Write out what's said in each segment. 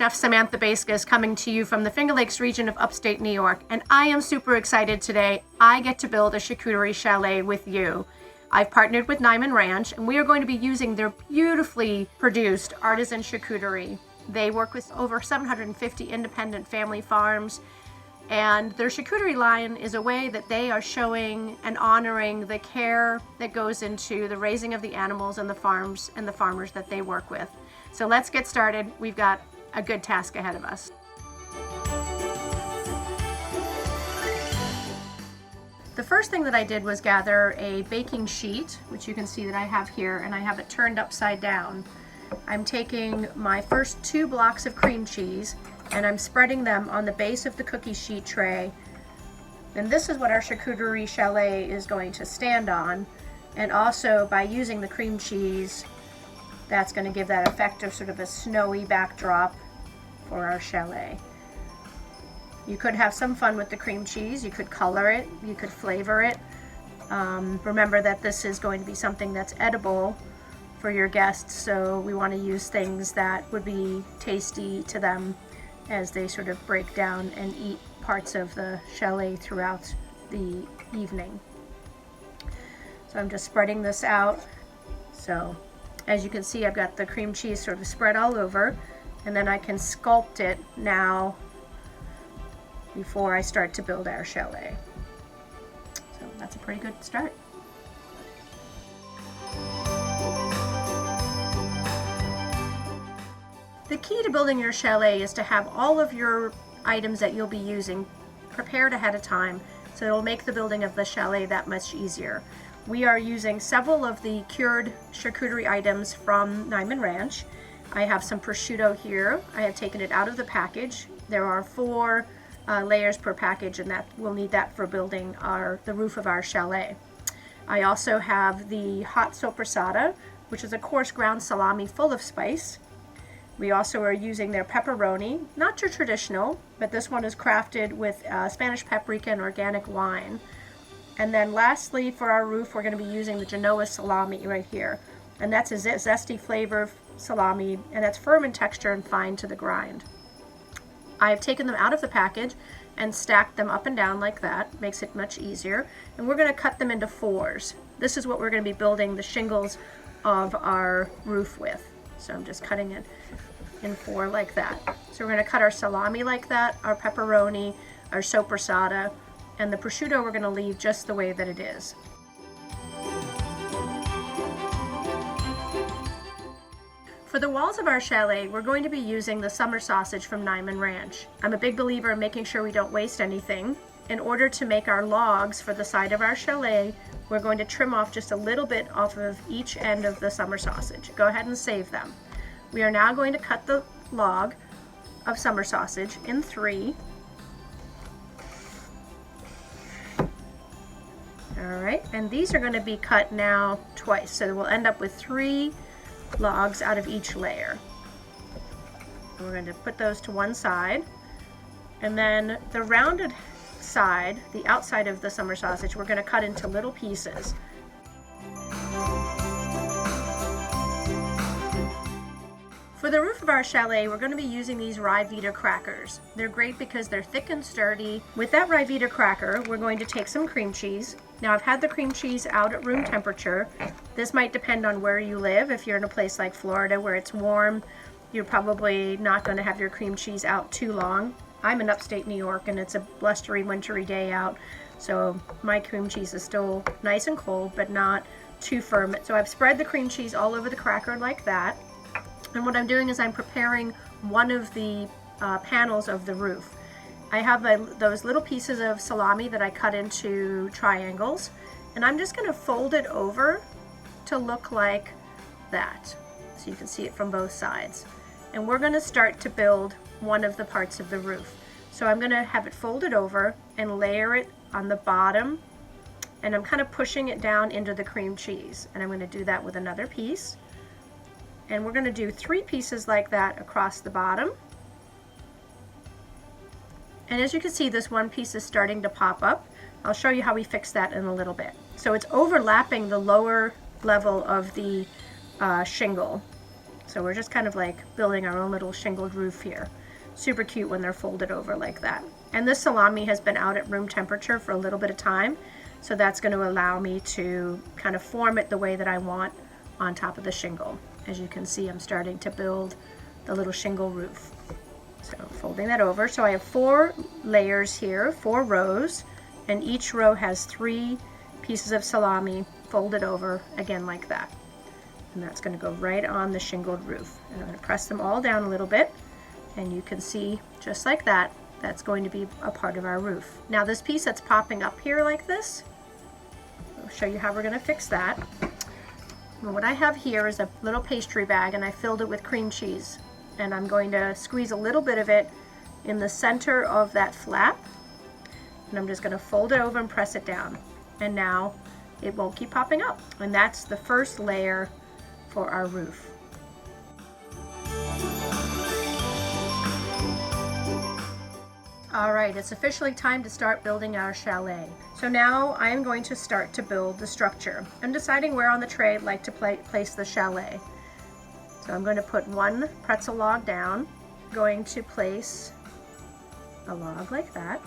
Chef Samantha Buyskes coming to you from the Finger Lakes region of upstate New York, and I am super excited today. I get to build a charcuterie chalet with you. I've partnered with Niman Ranch, and we are going to be using their beautifully produced artisan charcuterie. They work with over 750 independent family farms, and their charcuterie line is a way that they are showing and honoring the care that goes into the raising of the animals and the farms and the farmers that they work with. So let's get started. We've got a good task ahead of us. The first thing that I did was gather a baking sheet, which you can see that I have here, and I have it turned upside down. I'm taking my first 2 blocks of cream cheese and I'm spreading them on the base of the cookie sheet tray. And this is what our charcuterie chalet is going to stand on. And also by using the cream cheese, that's going to give that effect of sort of a snowy backdrop for our chalet. You could have some fun with the cream cheese. You could color it, you could flavor it. Remember that this is going to be something that's edible for your guests, so we want to use things that would be tasty to them as they sort of break down and eat parts of the chalet throughout the evening. So I'm just spreading this out. So as you can see, I've got the cream cheese sort of spread all over, and then I can sculpt it now before I start to build our chalet. So that's a pretty good start. The key to building your chalet is to have all of your items that you'll be using prepared ahead of time, so it'll make the building of the chalet that much easier. We are using several of the cured charcuterie items from Niman Ranch. I have some prosciutto here. I have taken it out of the package. There are 4 layers per package, and that we'll need that for building the roof of our chalet. I also have the hot soppressata, which is a coarse ground salami full of spice. We also are using their pepperoni, not your traditional, but this one is crafted with Spanish paprika and organic wine. And then lastly, for our roof, we're going to be using the Genoa salami right here. And that's a zesty flavor salami, and that's firm in texture and fine to the grind. I have taken them out of the package and stacked them up and down like that. Makes it much easier. And we're going to cut them into 4s. This is what we're going to be building the shingles of our roof with. So I'm just cutting it in 4 like that. So we're going to cut our salami like that, our pepperoni, our soppressata, and the prosciutto we're going to leave just the way that it is. For the walls of our chalet, we're going to be using the summer sausage from Niman Ranch. I'm a big believer in making sure we don't waste anything. In order to make our logs for the side of our chalet, we're going to trim off just a little bit off of each end of the summer sausage. Go ahead and save them. We are now going to cut the log of summer sausage in 3. All right, and these are going to be cut now twice, so we'll end up with 3 logs out of each layer. And we're going to put those to one side, and then the rounded side, the outside of the summer sausage, we're going to cut into little pieces. For the roof of our chalet, we're going to be using these rye Vita crackers. They're great because they're thick and sturdy. With that rye Vita cracker, we're going to take some cream cheese. Now I've had the cream cheese out at room temperature. This might depend on where you live. If you're in a place like Florida where it's warm, you're probably not going to have your cream cheese out too long. I'm in upstate New York and it's a blustery, wintry day out, so my cream cheese is still nice and cold, but not too firm. So I've spread the cream cheese all over the cracker like that. And what I'm doing is I'm preparing one of the panels of the roof. I have those little pieces of salami that I cut into triangles, and I'm just going to fold it over to look like that, so you can see it from both sides. And we're going to start to build one of the parts of the roof. So I'm going to have it folded over and layer it on the bottom, and I'm kind of pushing it down into the cream cheese. And I'm going to do that with another piece. And we're going to do 3 pieces like that across the bottom. And as you can see, this one piece is starting to pop up. I'll show you how we fix that in a little bit. So it's overlapping the lower level of the shingle. So we're just kind of like building our own little shingled roof here. Super cute when they're folded over like that. And this salami has been out at room temperature for a little bit of time, so that's going to allow me to kind of form it the way that I want on top of the shingle. As you can see, I'm starting to build the little shingle roof. So folding that over. So I have 4 layers here, 4 rows, and each row has 3 pieces of salami folded over again like that. And that's going to go right on the shingled roof. And I'm going to press them all down a little bit, and you can see just like that, that's going to be a part of our roof. Now this piece that's popping up here like this, I'll show you how we're going to fix that. And what I have here is a little pastry bag, and I filled it with cream cheese. And I'm going to squeeze a little bit of it in the center of that flap. And I'm just going to fold it over and press it down. And now it won't keep popping up. And that's the first layer for our roof. All right, it's officially time to start building our chalet. So now I am going to start to build the structure. I'm deciding where on the tray I'd like to place the chalet. So I'm going to put 1 pretzel log down, going to place a log like that,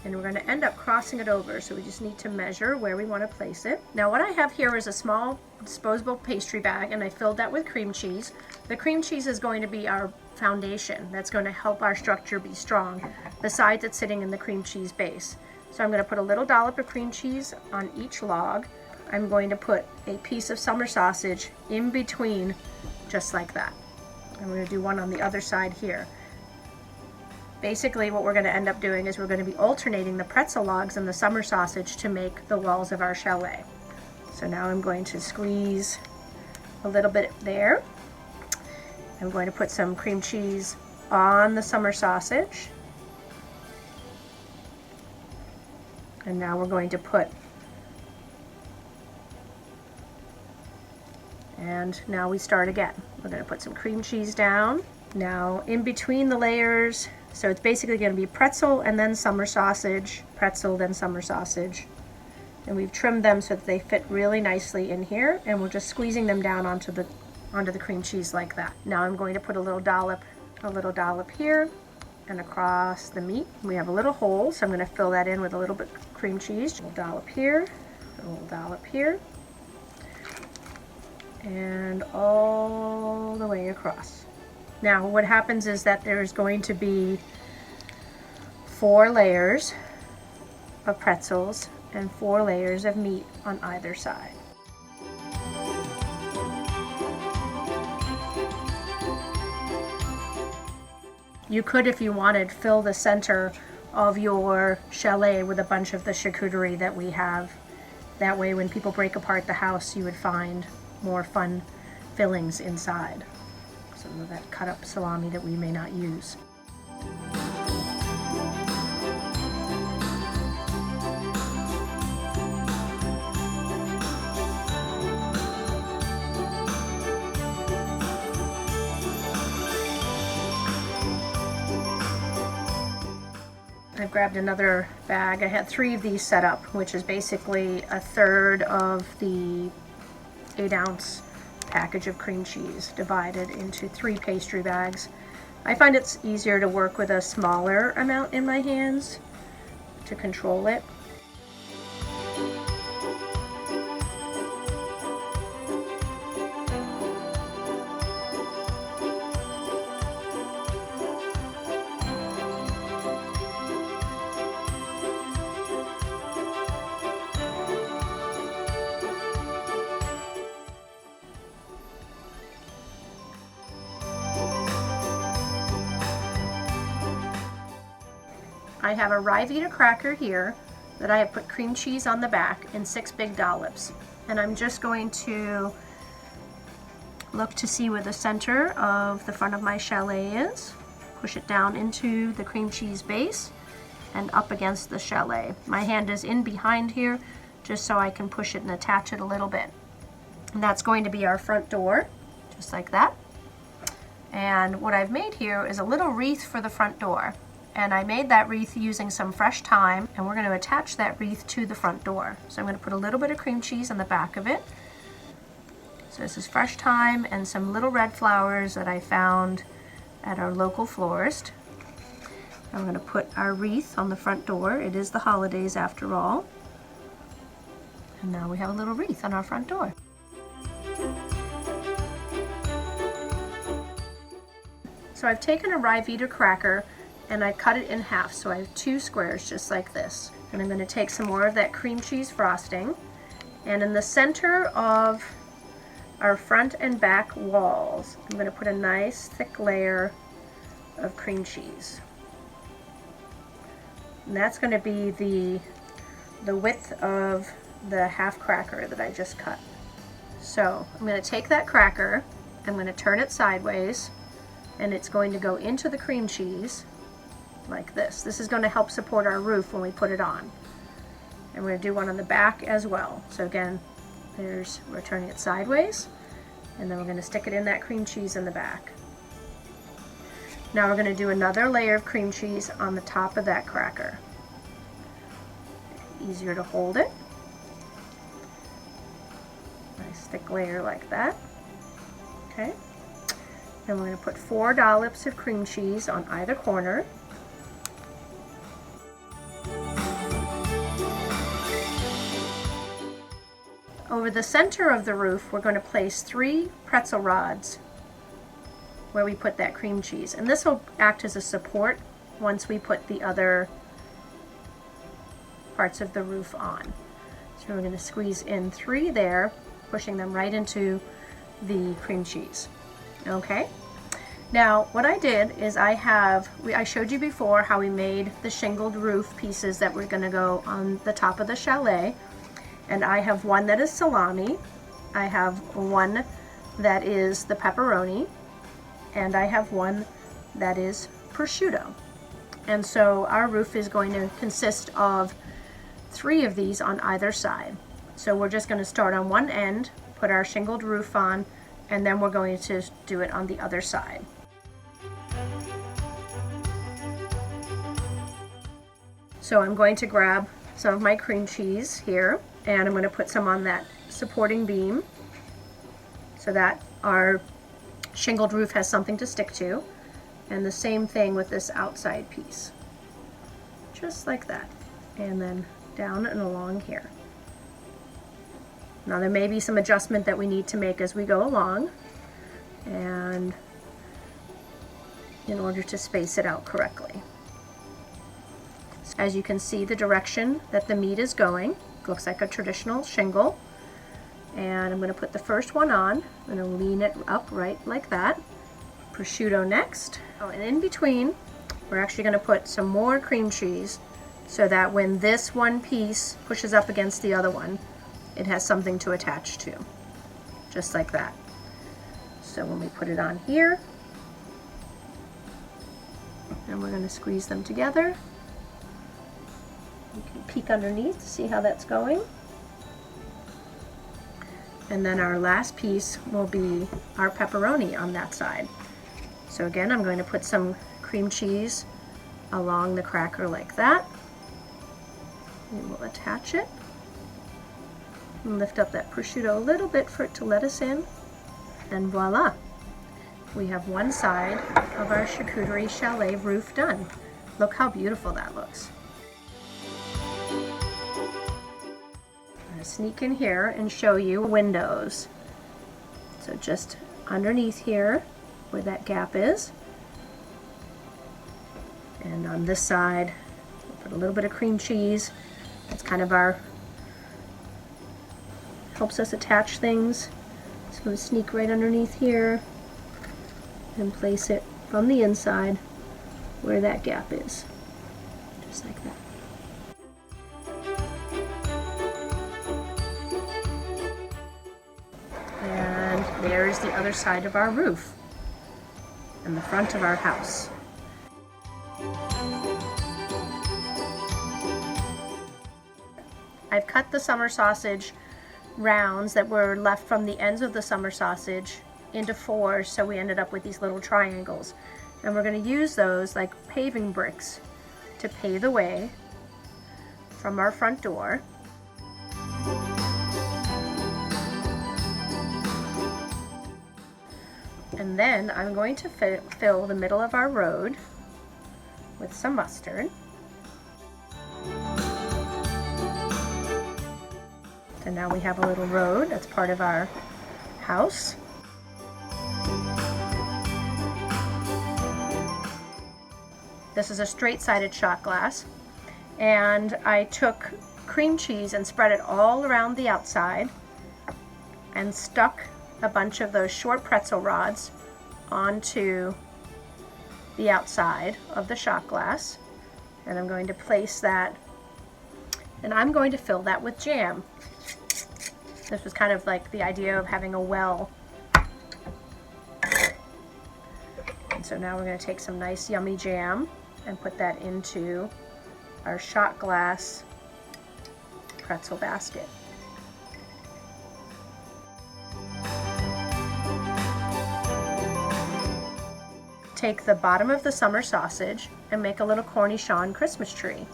and we're going to end up crossing it over, so we just need to measure where we want to place it. Now what I have here is a small disposable pastry bag, and I filled that with cream cheese. The cream cheese is going to be our foundation. That's going to help our structure be strong, besides it sitting in the cream cheese base. So I'm going to put a little dollop of cream cheese on each log. I'm going to put a piece of summer sausage in between, just like that. I'm going to do one on the other side here. Basically what we're going to end up doing is we're going to be alternating the pretzel logs and the summer sausage to make the walls of our chalet. So now I'm going to squeeze a little bit there. I'm going to put some cream cheese on the summer sausage. And now we're going to put, and now we start again. We're going to put some cream cheese down. Now in between the layers, so it's basically going to be pretzel and then summer sausage, pretzel, then summer sausage. And we've trimmed them so that they fit really nicely in here, and we're just squeezing them down onto the cream cheese like that. Now I'm going to put a little dollop here and across the meat. We have a little hole, so I'm going to fill that in with a little bit of cream cheese. A little dollop here, a little dollop here, and all the way across. Now what happens is that there's going to be 4 layers of pretzels and 4 layers of meat on either side. You could, if you wanted, fill the center of your chalet with a bunch of the charcuterie that we have. That way when people break apart the house, you would find more fun fillings inside. Some of that cut up salami that we may not use. I've grabbed another bag. I had 3 of these set up, which is basically a third of the 8-ounce package of cream cheese divided into 3 pastry bags. I find it's easier to work with a smaller amount in my hands to control it. I have a Rye-Vita cracker here that I have put cream cheese on the back in 6 big dollops. And I'm just going to look to see where the center of the front of my chalet is. Push it down into the cream cheese base and up against the chalet. My hand is in behind here just so I can push it and attach it a little bit. And that's going to be our front door, just like that. And what I've made here is a little wreath for the front door. And I made that wreath using some fresh thyme, and we're going to attach that wreath to the front door. So I'm going to put a little bit of cream cheese on the back of it, So this is fresh thyme and some little red flowers that I found at our local florist. I'm going to put our wreath on the front door. It is the holidays after all. And now we have a little wreath on our front door. So I've taken a Rye-Vita cracker and I cut it in half, so I have 2 squares just like this. And I'm going to take some more of that cream cheese frosting, and in the center of our front and back walls, I'm going to put a nice thick layer of cream cheese. And that's going to be the width of the half cracker that I just cut. So I'm going to take that cracker, I'm going to turn it sideways, and it's going to go into the cream cheese like this. This is going to help support our roof when we put it on. And we're going to do one on the back as well. So again, we're turning it sideways, and then we're going to stick it in that cream cheese in the back. Now we're going to do another layer of cream cheese on the top of that cracker. Easier to hold it. Nice thick layer like that. Okay. Then we're going to put 4 dollops of cream cheese on either corner. Over the center of the roof, we're going to place 3 pretzel rods where we put that cream cheese. And this will act as a support once we put the other parts of the roof on. So we're going to squeeze in 3 there, pushing them right into the cream cheese. Okay. Now what I did is I showed you before how we made the shingled roof pieces that were going to go on the top of the chalet. And I have one that is salami, I have one that is the pepperoni, and I have one that is prosciutto. And so our roof is going to consist of 3 of these on either side. So we're just going to start on one end, put our shingled roof on, and then we're going to do it on the other side. So I'm going to grab some of my cream cheese here, and I'm going to put some on that supporting beam so that our shingled roof has something to stick to. And the same thing with this outside piece. Just like that. And then down and along here. Now there may be some adjustment that we need to make as we go along, and in order to space it out correctly. As you can see, the direction that the meat is going looks like a traditional shingle. And I'm going to put the first one on. I'm going to lean it up right like that. Prosciutto next. Oh, and in between, we're actually going to put some more cream cheese so that when this one piece pushes up against the other one, it has something to attach to. Just like that. So when we put it on here, and we're going to squeeze them together. You can peek underneath to see how that's going. And then our last piece will be our pepperoni on that side. So again, I'm going to put some cream cheese along the cracker like that. And we'll attach it. And lift up that prosciutto a little bit for it to let us in. And voila! We have one side of our Charcuterie Chalet roof done. Look how beautiful that looks. I'm going to sneak in here and show you windows. So just underneath here where that gap is. And on this side, we'll put a little bit of cream cheese. That's kind of helps us attach things. So I'm going to sneak right underneath here and place it from the inside where that gap is. Just like that. And there's the other side of our roof and the front of our house. I've cut the summer sausage rounds that were left from the ends of the summer sausage into 4, so we ended up with these little triangles. And we're going to use those like paving bricks to pave the way from our front door. And then I'm going to fill the middle of our road with some mustard. So now we have a little road that's part of our house. This is a straight-sided shot glass, and I took cream cheese and spread it all around the outside and stuck a bunch of those short pretzel rods onto the outside of the shot glass, and I'm going to place that, and I'm going to fill that with jam. This was kind of like the idea of having a well. And so now we're going to take some nice yummy jam and put that into our shot glass pretzel basket. Take the bottom of the summer sausage and make a little cornichon Christmas tree.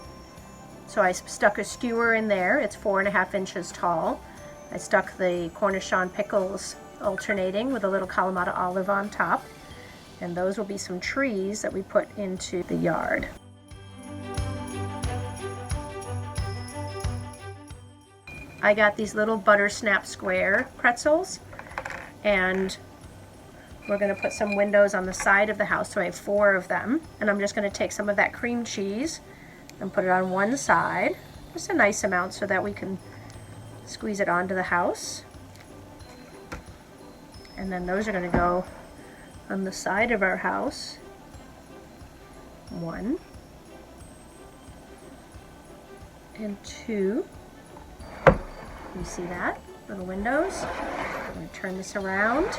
So I stuck a skewer in there. It's 4.5 inches tall. I stuck the cornichon pickles alternating with a little Kalamata olive on top. And those will be some trees that we put into the yard. I got these little butter snap square pretzels, and we're going to put some windows on the side of the house, so I have 4 of them. And I'm just going to take some of that cream cheese and put it on one side, just a nice amount so that we can squeeze it onto the house. And then those are going to go on the side of our house. 1 and 2. You see that? Little windows. I'm going to turn this around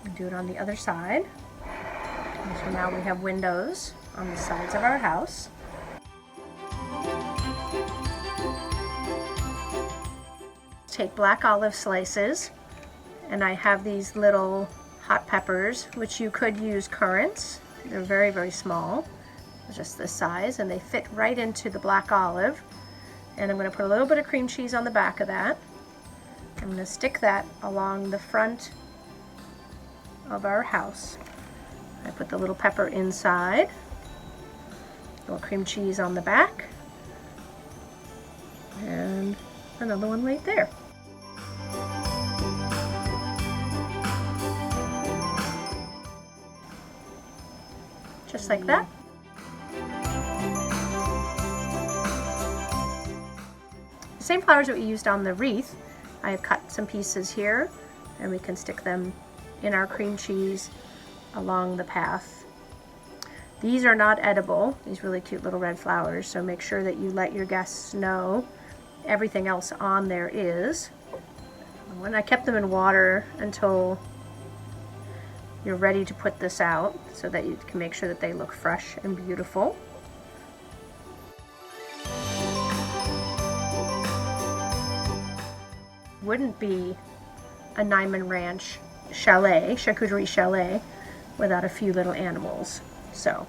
and do it on the other side. And so now we have windows on the sides of our house. Take black olive slices, and I have these little hot peppers, which you could use currants. They're very, very small, just this size, and they fit right into the black olive. And I'm going to put a little bit of cream cheese on the back of that. I'm going to stick that along the front of our house. I put the little pepper inside, little cream cheese on the back, and another one right there. Just like that. The same flowers that we used on the wreath, I have cut some pieces here, and we can stick them in our cream cheese along the path. These are not edible, these really cute little red flowers, so make sure that you let your guests know everything else on there is. When I kept them in water until you're ready to put this out so that you can make sure that they look fresh and beautiful. Wouldn't be a Niman Ranch chalet, Charcuterie Chalet, without a few little animals. So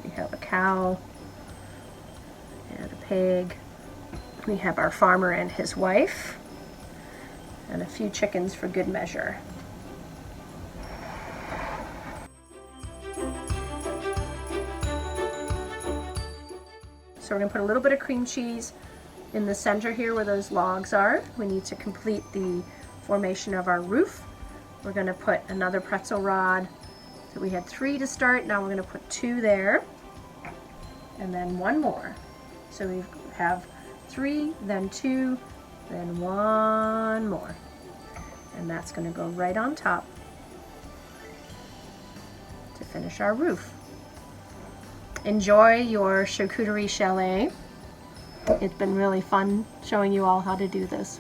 we have a cow and a pig. We have our farmer and his wife, and a few chickens for good measure. So we're going to put a little bit of cream cheese in the center here where those logs are. We need to complete the formation of our roof. We're going to put another pretzel rod. So we had 3 to start, now we're going to put 2 there, and then 1 more. So we have 3, then 2, then 1 more. And that's going to go right on top to finish our roof. Enjoy your Charcuterie Chalet. It's been really fun showing you all how to do this.